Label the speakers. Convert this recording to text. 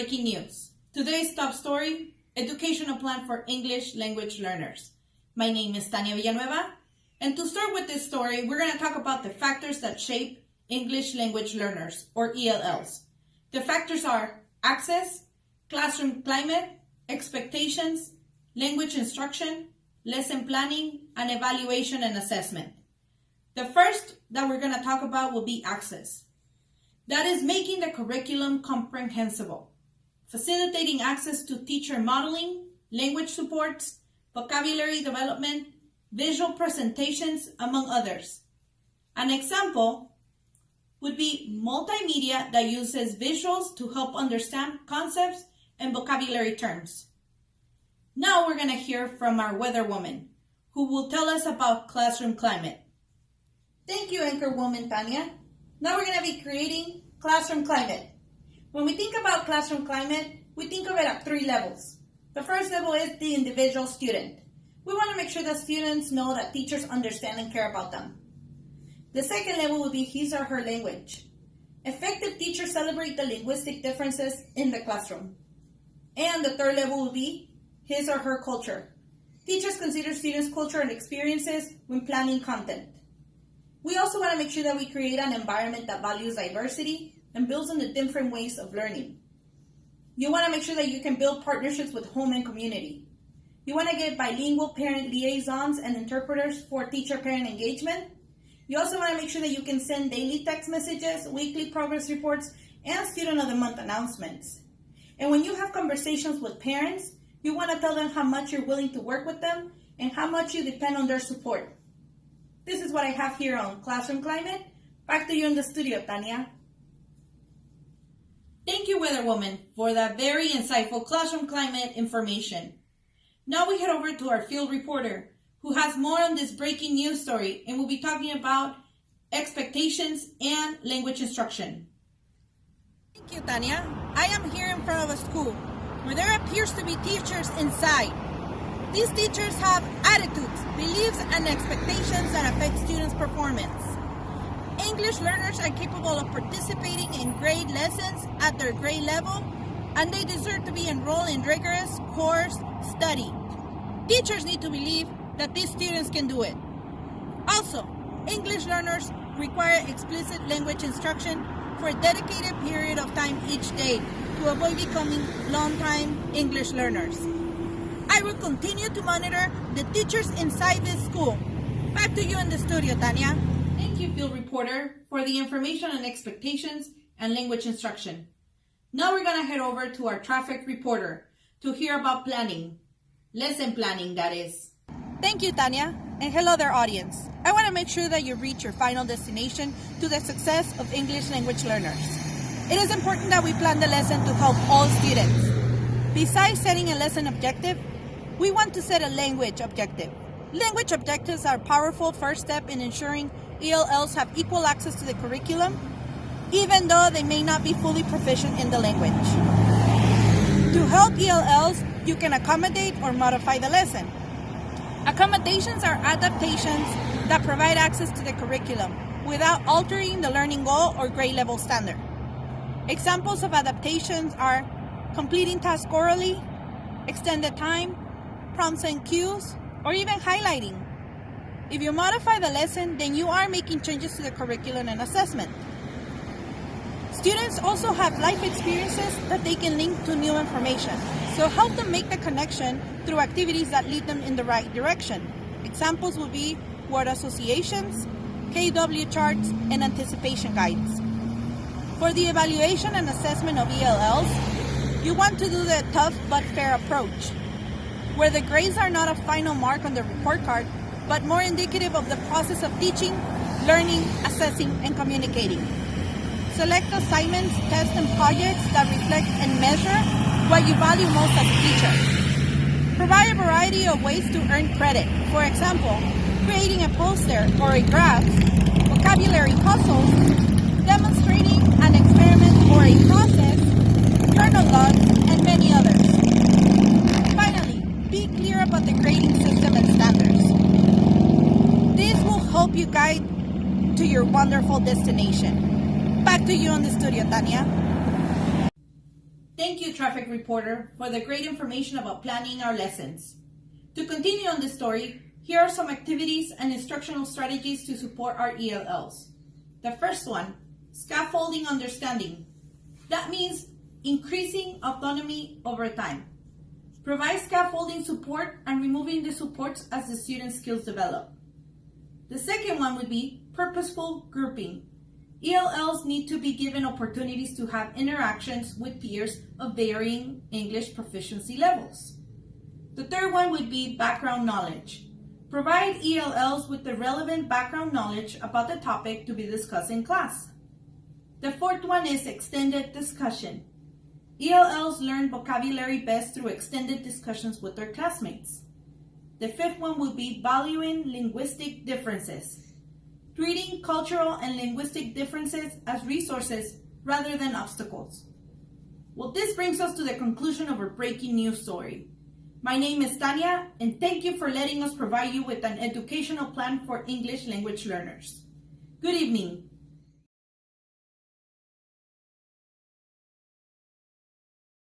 Speaker 1: breaking news. Today's top story, educational plan for English language learners. My name is Tannia Villanueva, and to start with this story, we're going to talk about the factors that shape English language learners, or ELLs. The factors are access, classroom climate, expectations, language instruction, lesson planning, and evaluation and assessment. The first that we're going to talk about will be access. That is making the curriculum comprehensible, facilitating access to teacher modeling, language supports, vocabulary development, visual presentations, among others. An example would be multimedia that uses visuals to help understand concepts and vocabulary terms. Now we're going to hear from our weather woman, who will tell us about classroom climate. Thank you, anchor woman Tannia. Now we're going to be creating classroom climate. When we think about classroom climate, we think of it at 3 levels. The first level is the individual student. We want to make sure that students know that teachers understand and care about them. The second level will be his or her language. Effective teachers celebrate the linguistic differences in the classroom. And the third level will be his or her culture. Teachers consider students' culture and experiences when planning content. We also want to make sure that we create an environment that values diversity and builds on the different ways of learning. You want to make sure that you can build partnerships with home and community. You want to get bilingual parent liaisons and interpreters for teacher-parent engagement. You also want to make sure that you can send daily text messages, weekly progress reports, and Student of the Month announcements. And when you have conversations with parents, you want to tell them how much you're willing to work with them and how much you depend on their support. This is what I have here on Classroom Climate. Back to you in the studio, Tannia. Thank you, Weather Woman, for that very insightful classroom climate information. Now we head over to our field reporter, who has more on this breaking news story and will be talking about expectations and language instruction. Thank you, Tannia. I am here in front of a school where there appears to be teachers inside. These teachers have attitudes, beliefs, and expectations that affect students' performance. English learners are capable of participating in grade lessons at their grade level, and they deserve to be enrolled in rigorous course study. Teachers need to believe that these students can do it. Also, English learners require explicit language instruction for a dedicated period of time each day to avoid becoming long-time English learners. I will continue to monitor the teachers inside this school. Back to you in the studio, Tannia. Thank you, field reporter, for the information on expectations and language instruction. Now we're going to head over to our traffic reporter to hear about planning. Lesson planning, that is. Thank you, Tannia, and hello there, audience. I want to make sure that you reach your final destination to the success of English language learners. It is important that we plan the lesson to help all students. Besides setting a lesson objective, we want to set a language objective. Language objectives are a powerful first step in ensuring ELLs have equal access to the curriculum, even though they may not be fully proficient in the language. To help ELLs, you can accommodate or modify the lesson. Accommodations are adaptations that provide access to the curriculum without altering the learning goal or grade level standard. Examples of adaptations are completing tasks orally, extended time, prompts and cues, or even highlighting. If you modify the lesson, then you are making changes to the curriculum and assessment. Students also have life experiences that they can link to new information, so help them make the connection through activities that lead them in the right direction. Examples would be word associations, KW charts, and anticipation guides. For the evaluation and assessment of ELLs, you want to do the tough but fair approach, where the grades are not a final mark on the report card, but more indicative of the process of teaching, learning, assessing, and communicating. Select assignments, tests, and projects that reflect and measure what you value most as a teacher. Provide a variety of ways to earn credit. For example, creating a poster or a graph, vocabulary puzzles, demonstrating an experiment or a process, journal logs, and many others. Finally, be clear about the grading system and standards. This will help you guide to your wonderful destination. Back to you on the studio, Tannia. Thank you, traffic reporter for the great information about planning our lessons. To continue on this story, here are some activities and instructional strategies to support our ELLs. The first one, scaffolding understanding. That means increasing autonomy over time. Provide scaffolding support and removing the supports as the student's skills develop. The second one would be purposeful grouping. ELLs need to be given opportunities to have interactions with peers of varying English proficiency levels. The third one would be background knowledge. Provide ELLs with the relevant background knowledge about the topic to be discussed in class. The fourth one is extended discussion. ELLs learn vocabulary best through extended discussions with their classmates. The fifth one would be valuing linguistic differences. Treating cultural and linguistic differences as resources rather than obstacles. Well, this brings us to the conclusion of our breaking news story. My name is Tannia, and thank you for letting us provide you with an educational plan for English language learners. Good evening.